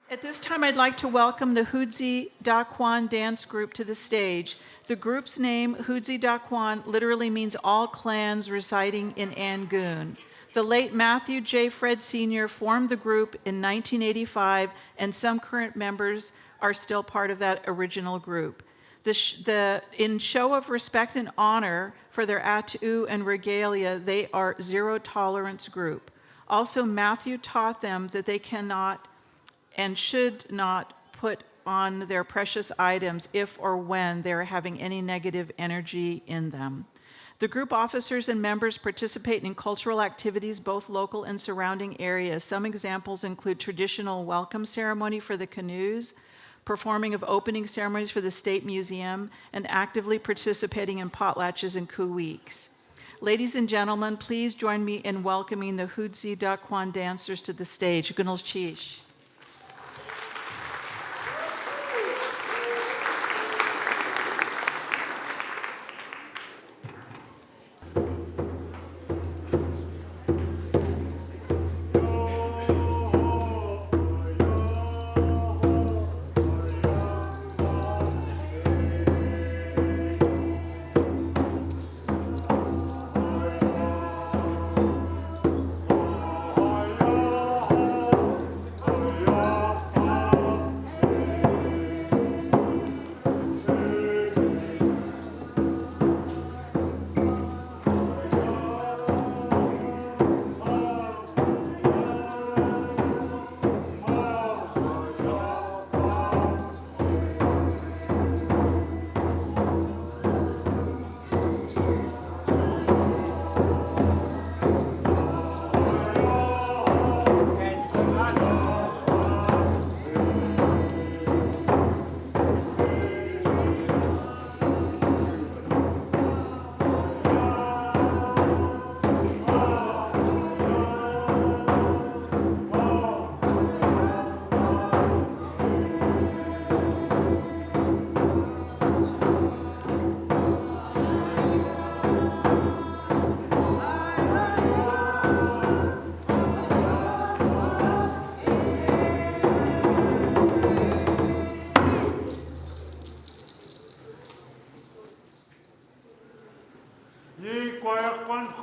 At this time, I'd like to welcome the Xudzidaakwaan dance group to the stage. The group's name, Xudzidaakwaan, literally means all clans residing in Angoon. The late Matthew J. Fred Sr. formed the group in 1985, and some current members are still part of that original group. In show of respect and honor for their atu and regalia, they are zero tolerance group. Also, Matthew taught them that they cannot and should not put on their precious items if or when they're having any negative energy in them. The group officers and members participate in cultural activities, both local and surrounding areas. Some examples include traditional welcome ceremony for the canoes, performing of opening ceremonies for the State Museum, and actively participating in potlatches and coup weeks. Ladies and gentlemen, please join me in welcoming the Xudzidaakwaan dancers to the stage. Gunal Chish.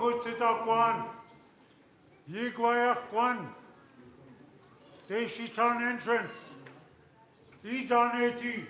Xudzidaakwaan, Xudzidaakwaan, Deshitan entrance, Idaneti.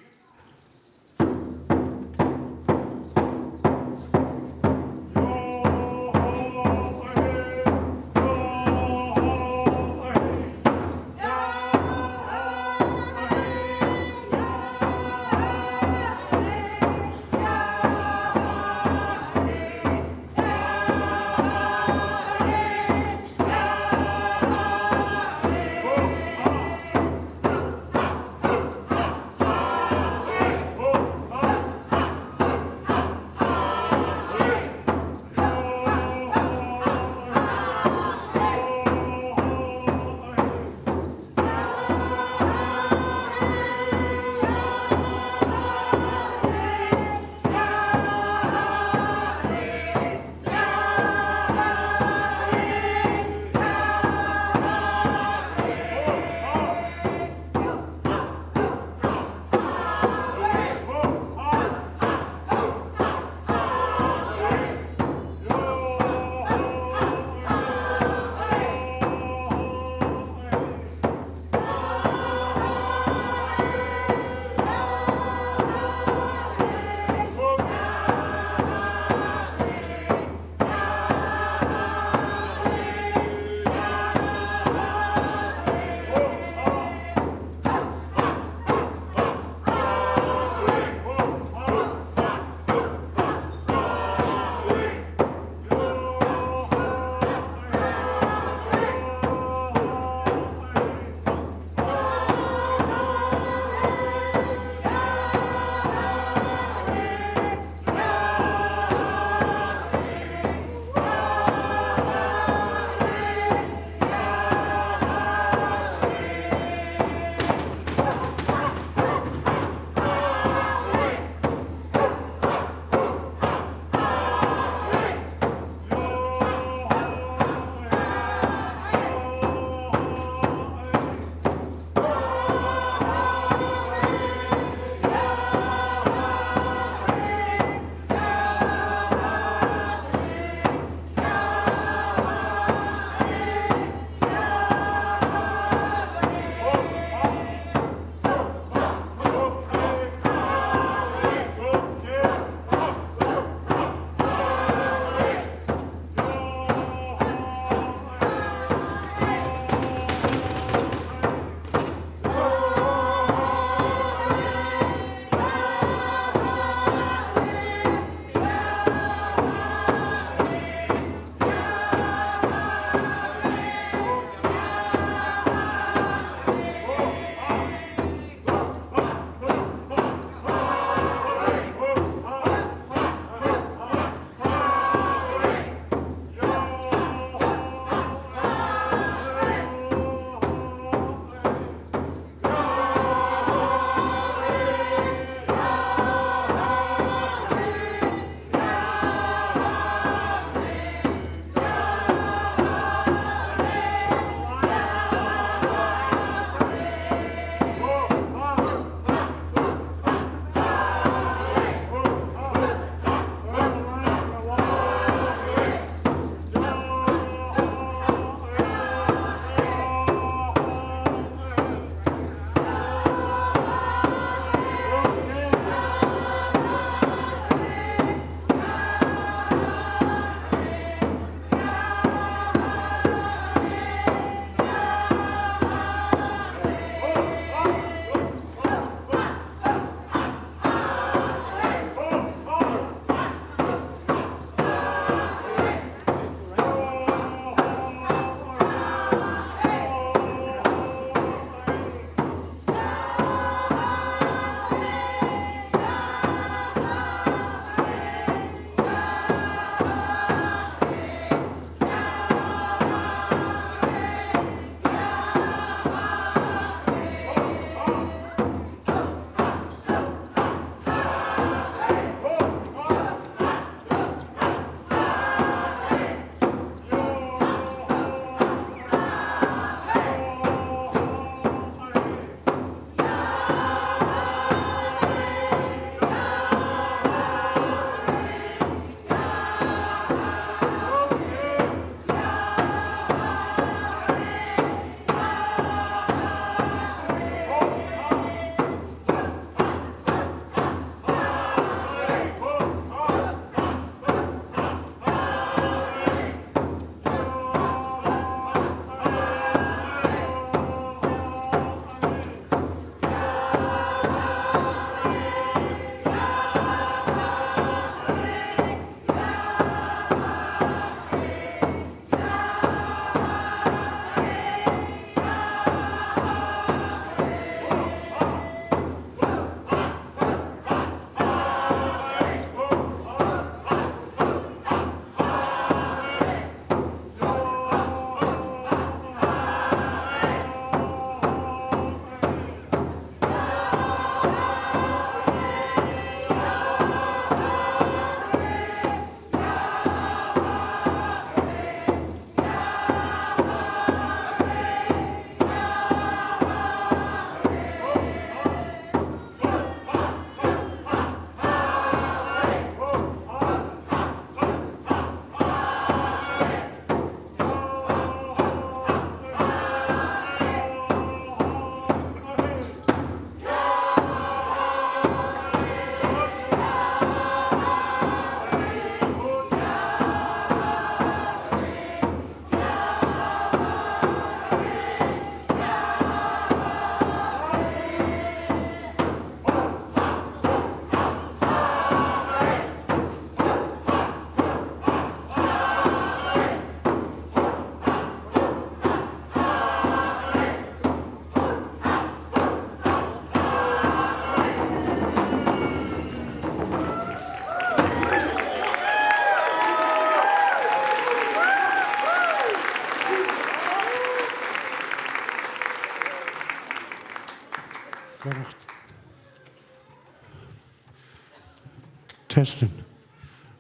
Testing.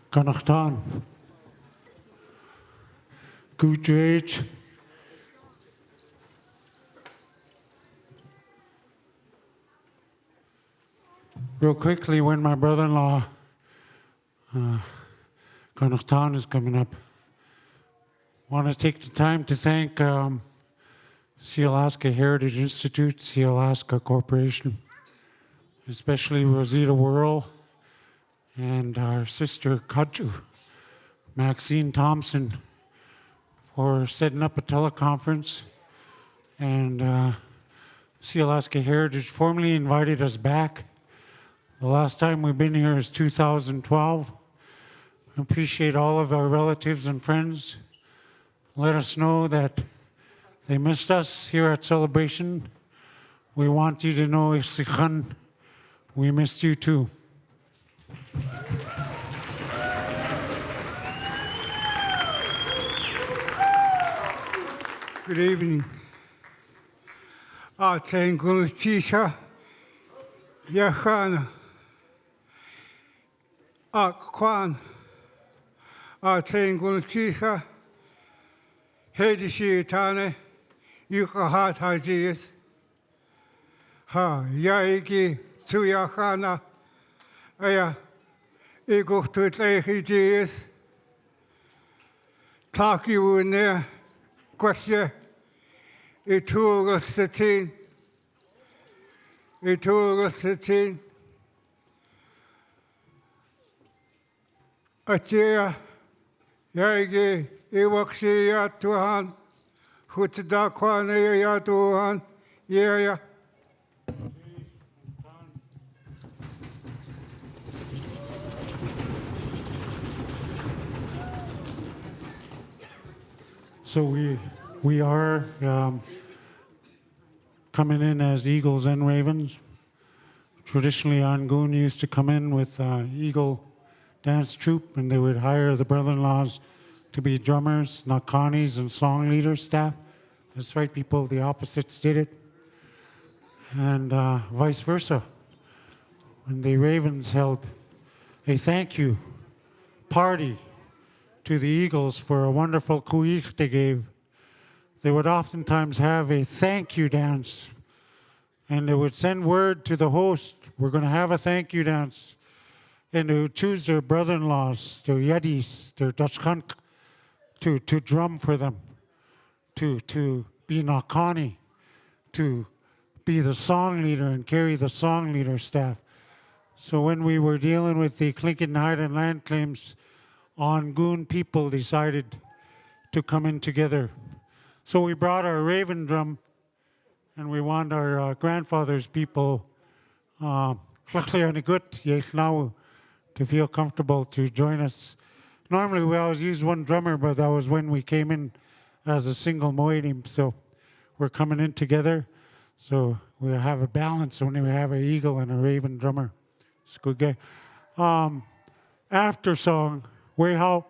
Ganachtan. Juried. Real quickly, when my brother-in-law, Ganachtan, is coming up, I want to take the time to thank Sealaska Heritage Institute, Sealaska Corporation, especially Rosita Worrell and our sister Kaju, Maxine Thompson, for setting up a teleconference. And Sealaska Heritage formally invited us back. The last time we've been here is 2012. I appreciate all of our relatives and friends. Let us know that they missed us here at Celebration. We want you to know, Isikhan, we missed you too. Good evening. Tlingit Yachana Akwan Tlingit Haida Tane Yukahat Hajias Ha Yaigi Tsuyachana Aya Ego Tutlehijias Taki Wune Question Etugal Satin Achia Yaigi Ewaksi Yatuhan Xudzidaakwaan Yatuhan Yaya. So we are coming in as eagles and ravens. Traditionally, Angoon used to come in with eagle dance troupe, and they would hire the brother-in-laws to be drummers, nakanis, and song leader staff. That's right, people, the opposites did it. And vice versa. When the ravens held a thank you party to the eagles for a wonderful kuich they gave, they would oftentimes have a thank you dance. And they would send word to the host, we're going to have a thank you dance. And they would choose their brother-in-laws, their yadis, their dachkank, to drum for them, to be nakani, to be the song leader and carry the song leader staff. So when we were dealing with the Tlingit and Haida land claims, Angoon people decided to come in together. So we brought our raven drum, and we want our grandfather's people to feel comfortable to join us. Normally we always use one drummer, but that was when we came in as a single moedim. So we're coming in together. So we have a balance when we have an eagle and a raven drummer. It's good. After song, way how.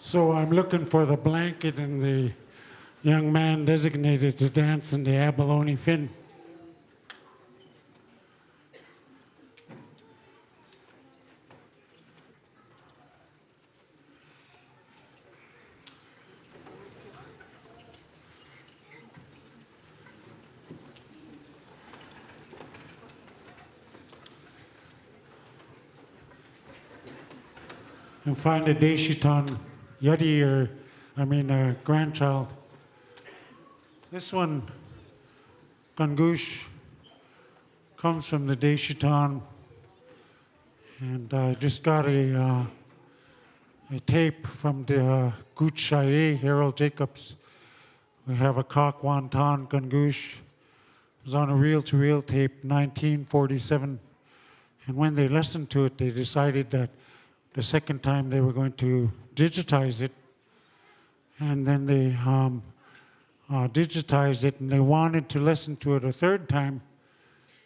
So I'm looking for the blanket and the young man designated to dance in the abalone fin. And find a Deshiton Yeti, a grandchild. This one, Gungush, comes from the Deshiton, and I just got a tape from the Gut Harold Jacobs. We have a Kakwantan Gungush. It was on a reel-to-reel tape, 1947. And when they listened to it, they decided that the second time they were going to digitize it, and then they digitized it, and they wanted to listen to it a third time,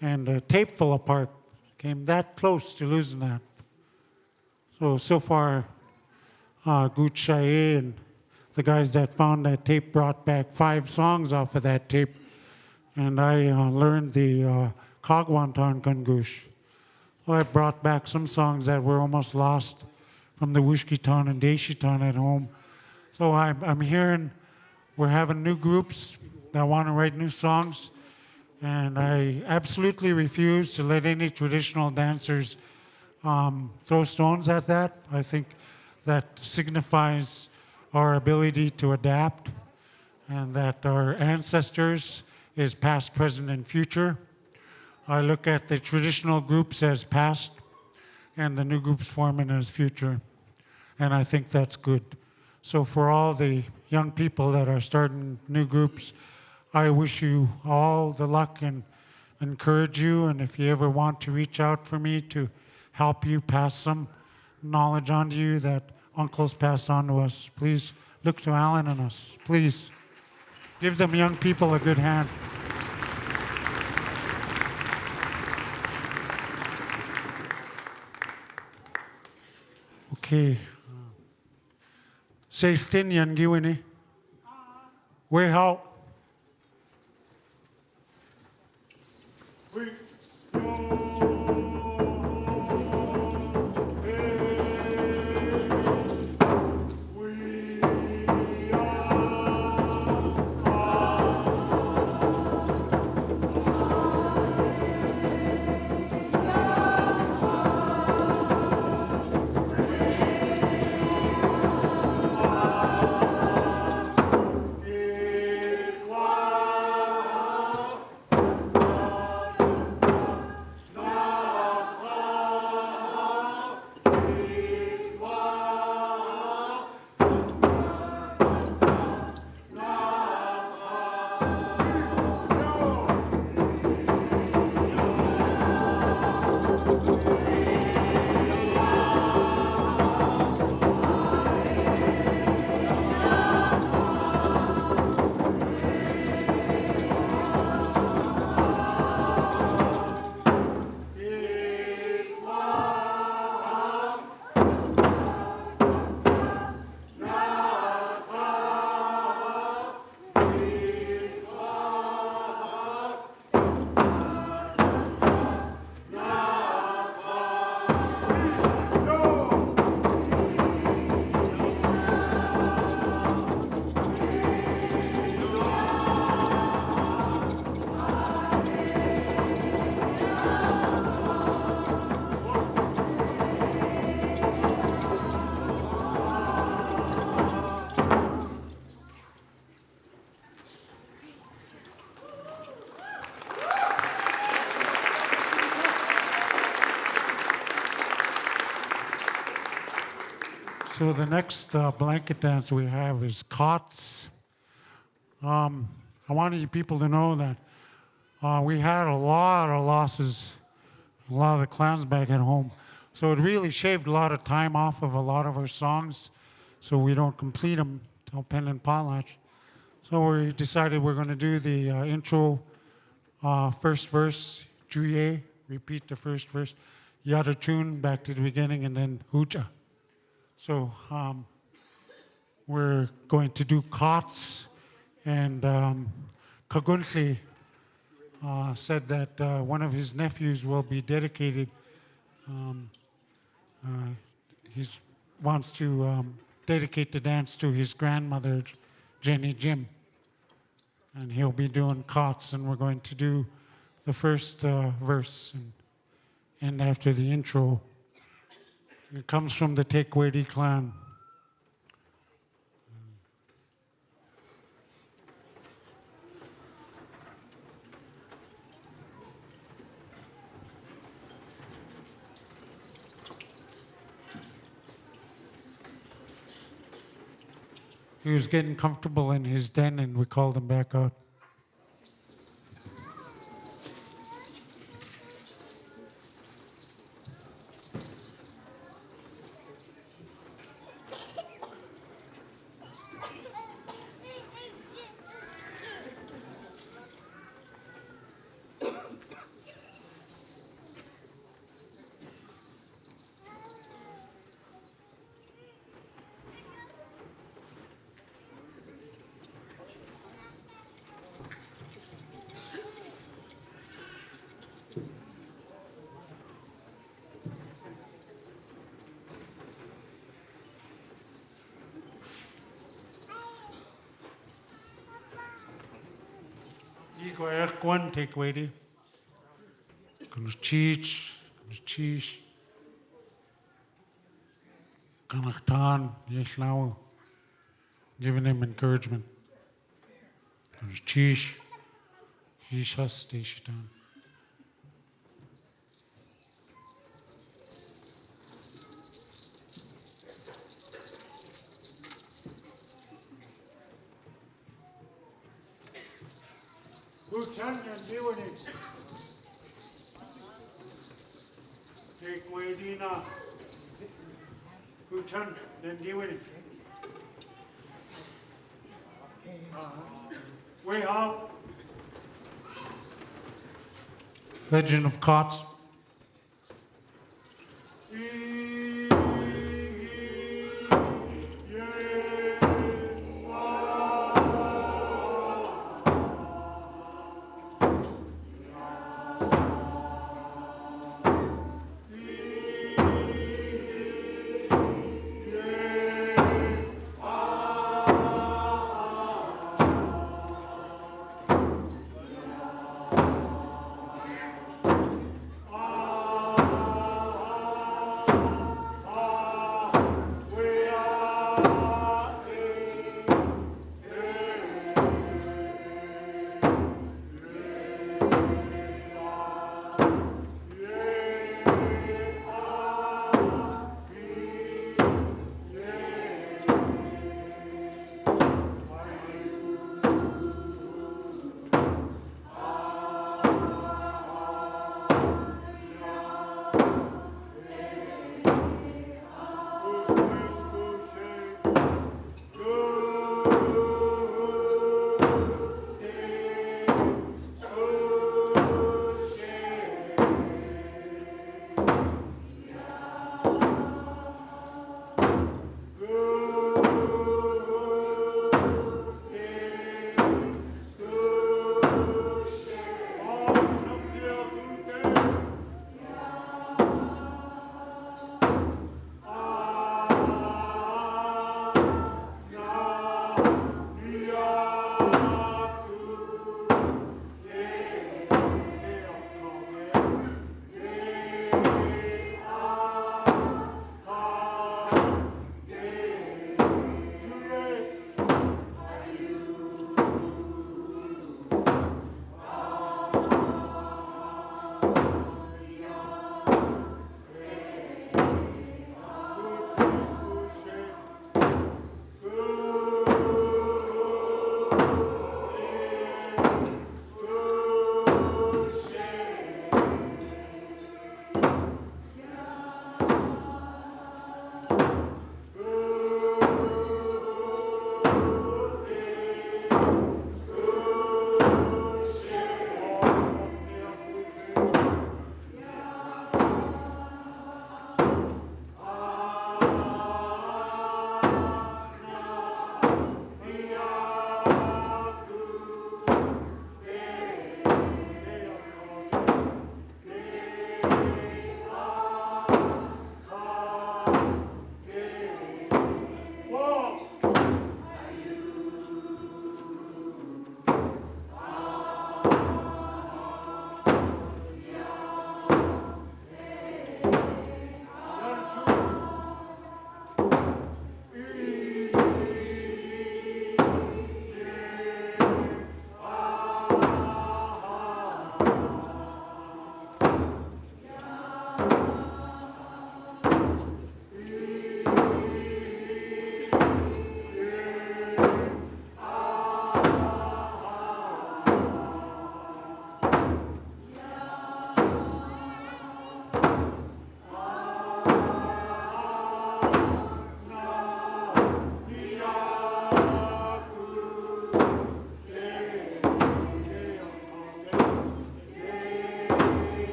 and the tape fell apart. Came that close to losing that. So far, Gut Shaye and the guys that found that tape brought back 5 songs off of that tape, and I learned the Kagwantan Gungush. I brought back some songs that were almost lost from the Wishkiton and Deshiton at home. So I'm hearing we're having new groups that want to write new songs, and I absolutely refuse to let any traditional dancers throw stones at that. I think that signifies our ability to adapt, and that our ancestors is past, present, and future. I look at the traditional groups as past and the new groups forming as future. And I think that's good. So for all the young people that are starting new groups, I wish you all the luck and encourage you. And if you ever want to reach out for me to help you pass some knowledge on to you that uncles passed on to us, please look to Alan and us. Please give them young people a good hand. Okay. Sextin yan giwini. We how. So the next blanket dance we have is Cots. I wanted you people to know that we had a lot of losses, a lot of the clans back at home. So it really shaved a lot of time off of a lot of our songs, so we don't complete them till Pen and Potlatch. So we decided we're going to do the intro, first verse, juried, repeat the first verse, yada tune back to the beginning, and then hoocha. So we're going to do cots, and Kaguntli said that one of his nephews will be dedicated. He wants to dedicate the dance to his grandmother, Jenny Jim. And he'll be doing cots, and we're going to do the first verse and end after the intro. It comes from the Tekwedi clan. He was getting comfortable in his den, and we called him back out. One Tekwedi. Gonna cheech. Kanachtan, Yeslau. Giving him encouragement. Gonna cheech. Yishas Deshitan. Take way Dina. Kuchan, then deal with it. Way out. Legend of Cots.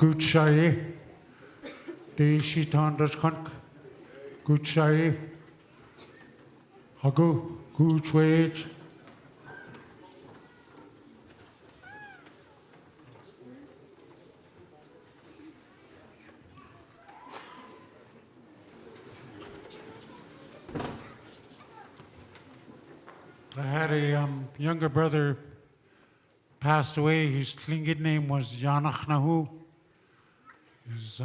Gutshaye, De Shitan Dashkank, Gutshaye, Hagu, Gutswage. I had a younger brother passed away. His Tlingit name was Yanachnahu. He's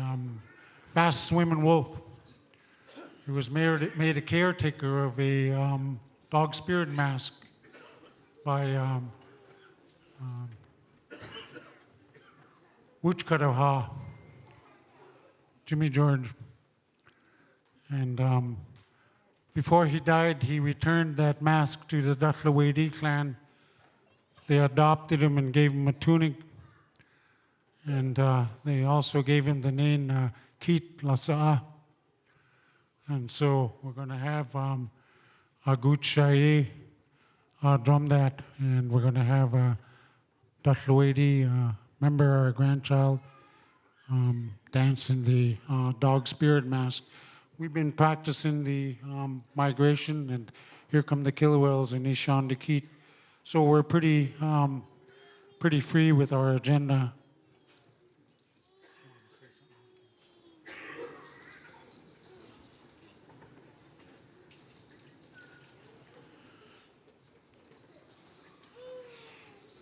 fast swimming wolf. He was made a caretaker of a dog spirit mask by Wuchkadaha, Jimmy George. And before he died, he returned that mask to the Datlawedi clan. They adopted him and gave him a tunic. And they also gave him the name Keet Lasa'a. And so we're going to have Agut Shaye drum that. And we're going to have Datlawedi, member, our grandchild, dance in the dog spirit mask. We've been practicing the migration, and here come the killer whales and Ishan the Keet. So we're pretty free with our agenda.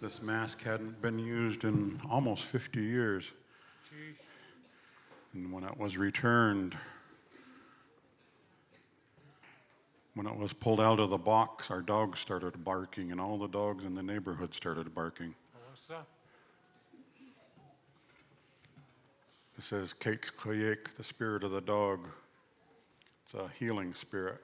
This mask hadn't been used in almost 50 years. And when it was returned, when it was pulled out of the box, our dogs started barking, and all the dogs in the neighborhood started barking. This is Kate Koyek, the spirit of the dog. It's a healing spirit.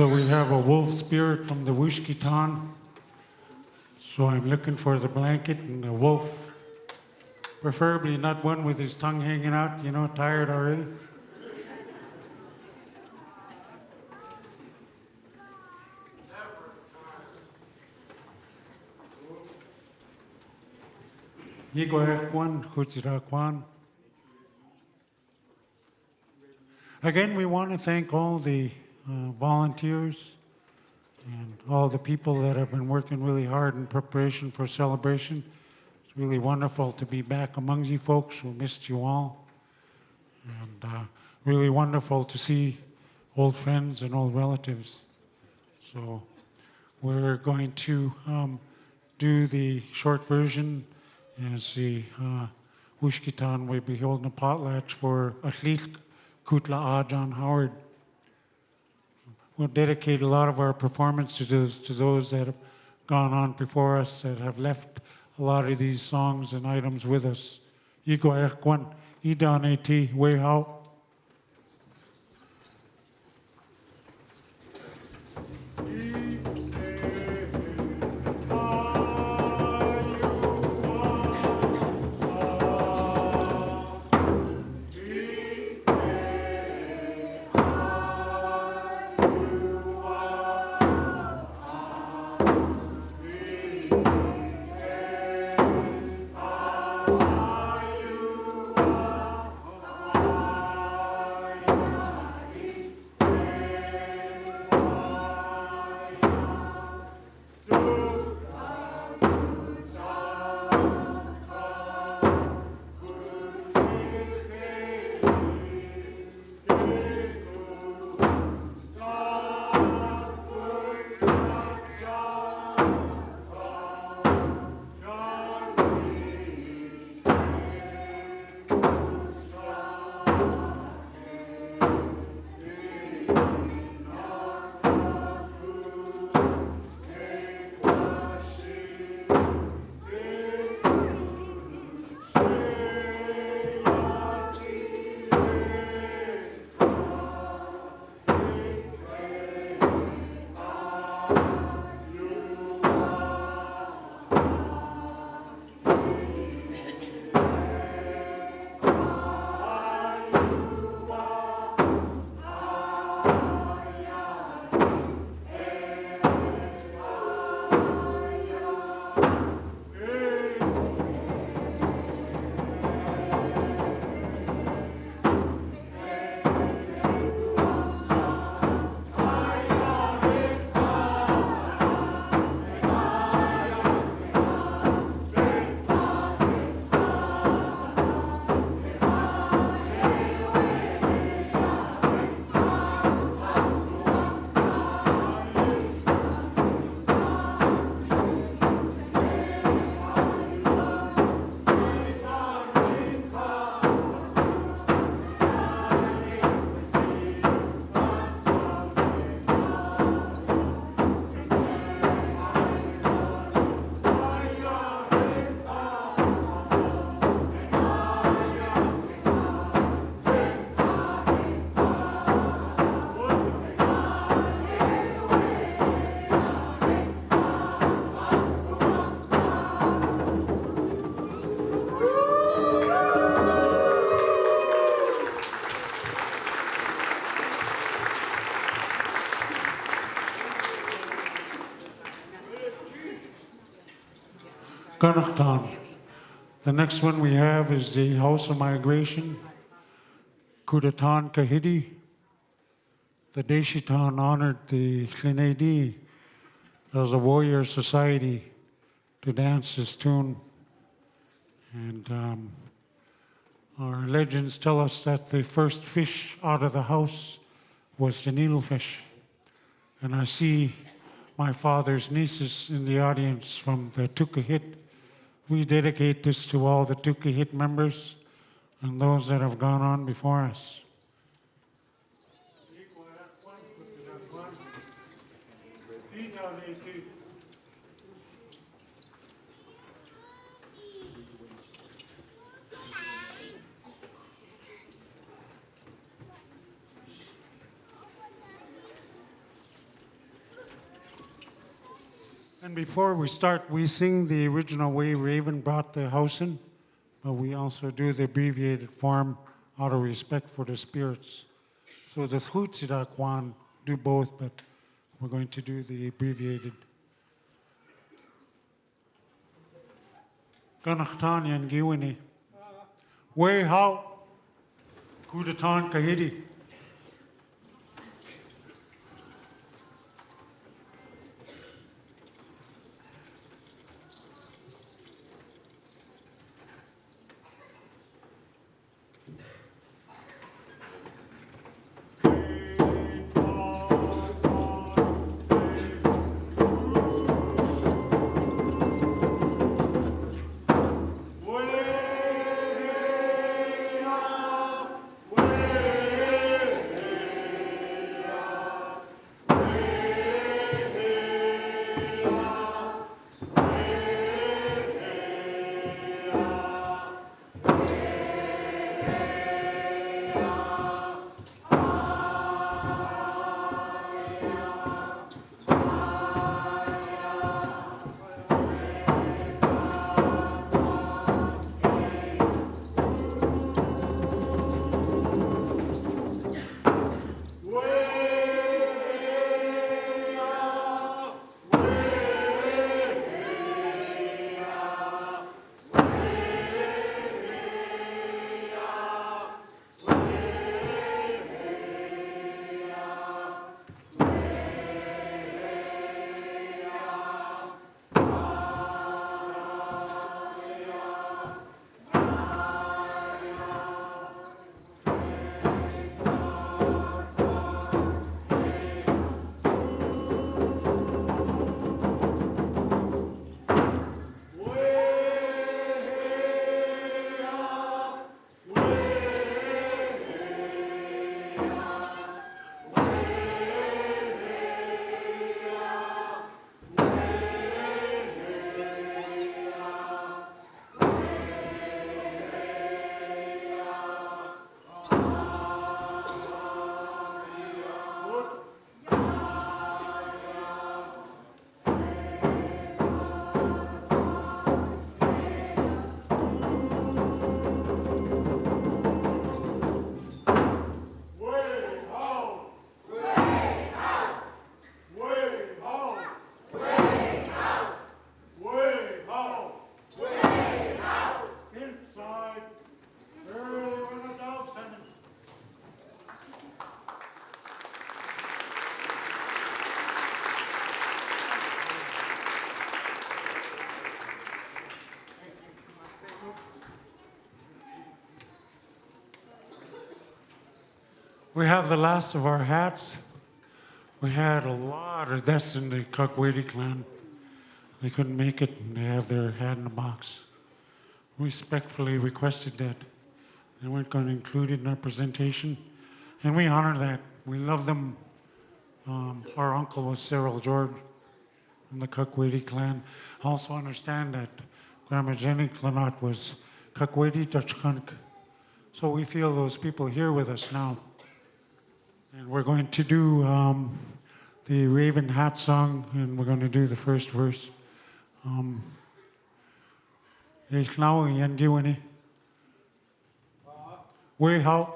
So we have a wolf spirit from the Wushkitan. So I'm looking for the blanket and a wolf, preferably not one with his tongue hanging out, you know, tired already. Xudzidaakwaan, Xudzidaakwaan. Again, we want to thank all the volunteers and all the people that have been working really hard in preparation for celebration. It's really wonderful to be back among you folks. We missed you all. And really wonderful to see old friends and old relatives. So we're going to do the short version as the Wushkitan will be holding a potlatch for Tlingit Kutla John Howard. We'll dedicate a lot of our performance to those that have gone on before us, that have left a lot of these songs and items with us. Xudzidaakwaan, Idan Ati, Way How. Connachtan. The next one we have is the House of Migration, Kudatan Kahidi. The Deshitan honored the Tlingit as a warrior society to dance this tune. And our legends tell us that the first fish out of the house was the needlefish. And I see my father's nieces in the audience from the Tukahit. We dedicate this to all the Tukahit members and those that have gone on before us. And before we start, we sing the original way Raven brought the house in, but we also do the abbreviated form out of respect for the spirits. So the Xudzidaakwaan do both, but we're going to do the abbreviated. Ganachtan yan giwini. Way how kudatan kahidi. We have the last of our hats. We had a lot of deaths in the Kakwedi clan. They couldn't make it, and they have their hat in a box. Respectfully requested that they weren't going to include it in our presentation, and we honor that. We love them. Our uncle was Cyril George from the Kakwedi clan. I also understand that Grandma Jenny Clanot was Kakwedi Dutchkunk. So we feel those people here with us now. And we're going to do the Raven Hat song, and we're going to do the first verse. Ich now yan giwani. We how.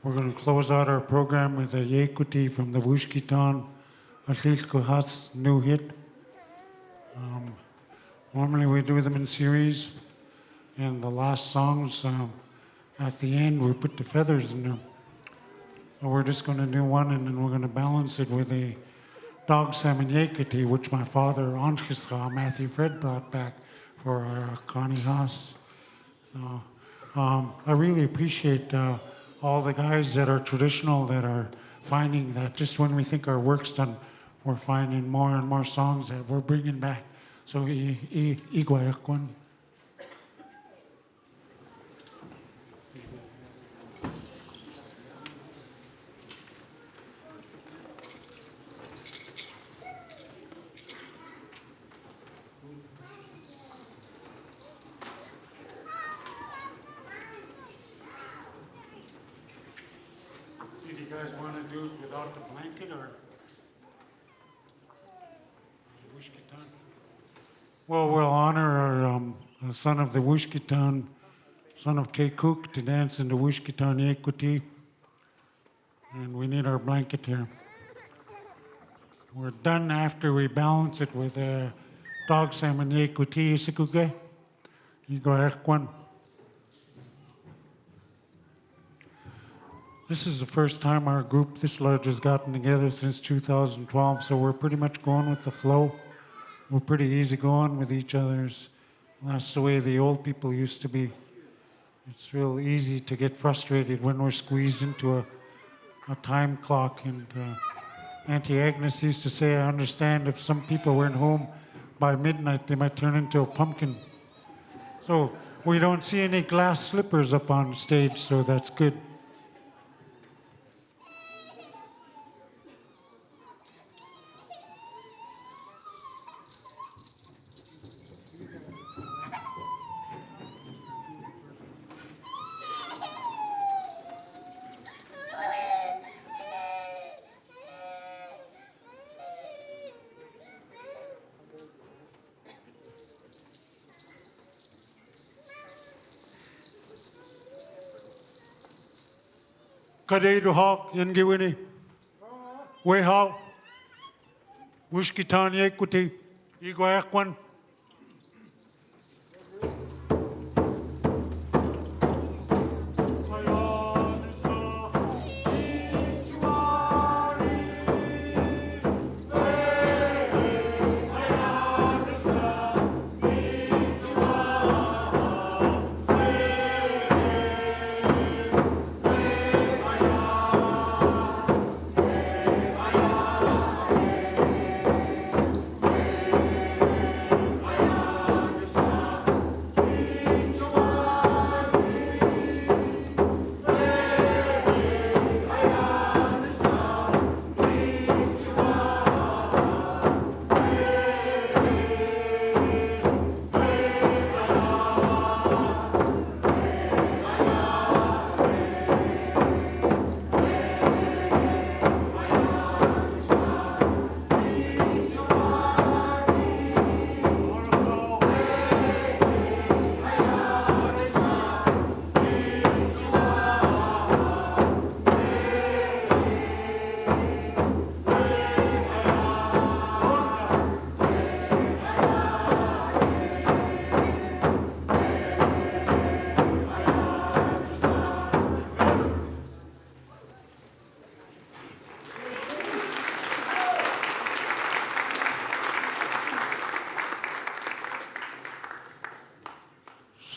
We're going to close out our program with a Yekuti from the Wushkitan, Atlilkuhas new hit. Normally we do them in series, and the last songs at the end we put the feathers in them. So we're just going to do one, and then we're going to balance it with a dog salmon Yekuti, which my father, Anshkisra, Matthew Fred, brought back for our Connie Haas. I really appreciate all the guys that are traditional that are finding that just when we think our work's done, we're finding more and more songs that we're bringing back. So, Igwayakwaan. Do you guys want to do it without the blanket or? Well, we'll honor our son of the Wushkitan, son of Kekuk, to dance in the Wushkitan Yekuti. And we need our blanket here. We're done after we balance it with a dog salmon Yekuti, Isikuge. Igwayakwaan. This is the first time our group this large has gotten together since 2012, so we're pretty much going with the flow. We're pretty easygoing with each other's. That's the way the old people used to be. It's real easy to get frustrated when we're squeezed into a time clock. And Auntie Agnes used to say, I understand if some people weren't home by midnight, they might turn into a pumpkin. So we don't see any glass slippers up on stage, so that's good. Kadei du hawk yan giwini. We haw. Wushkitan Yekuti. Igwayakwaan.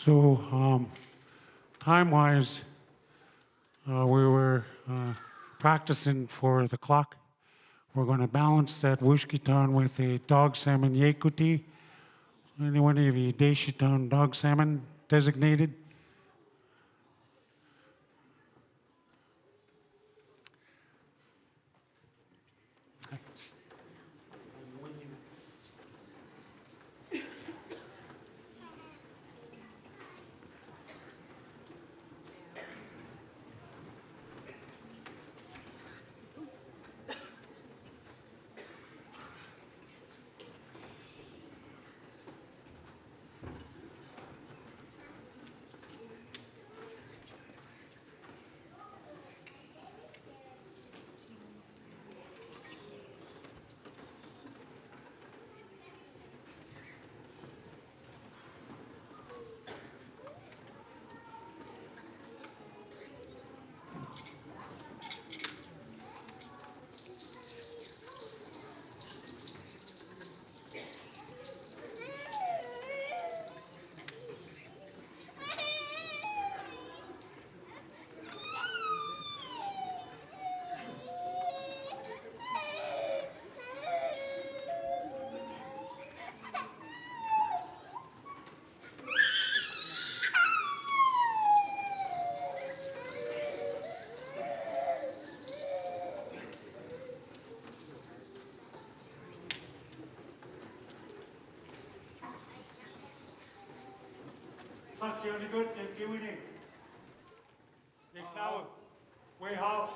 So, time-wise, we were practicing for the clock. We're going to balance that Wushkitan with a dog salmon Yekuti. Anyone of you Deshitan dog salmon designated? you're good, thank you. Yes, now. Way how?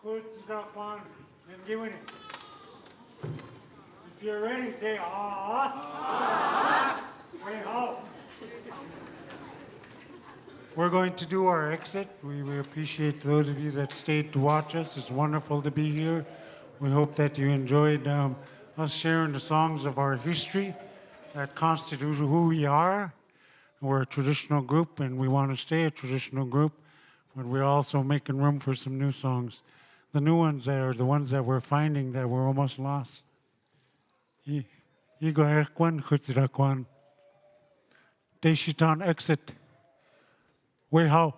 Xudzidaakwaan and giving it. If you're ready, say ah. Way how? We're going to do our exit. We appreciate those of you that stayed to watch us. It's wonderful to be here. We hope that you enjoyed us sharing the songs of our history that constitute who we are. We're a traditional group, and we want to stay a traditional group, but we're also making room for some new songs. The new ones are the ones that we're finding that we're almost lost. Xudzidaakwaan, Xudzidaakwaan. Deshitan exit. Way how?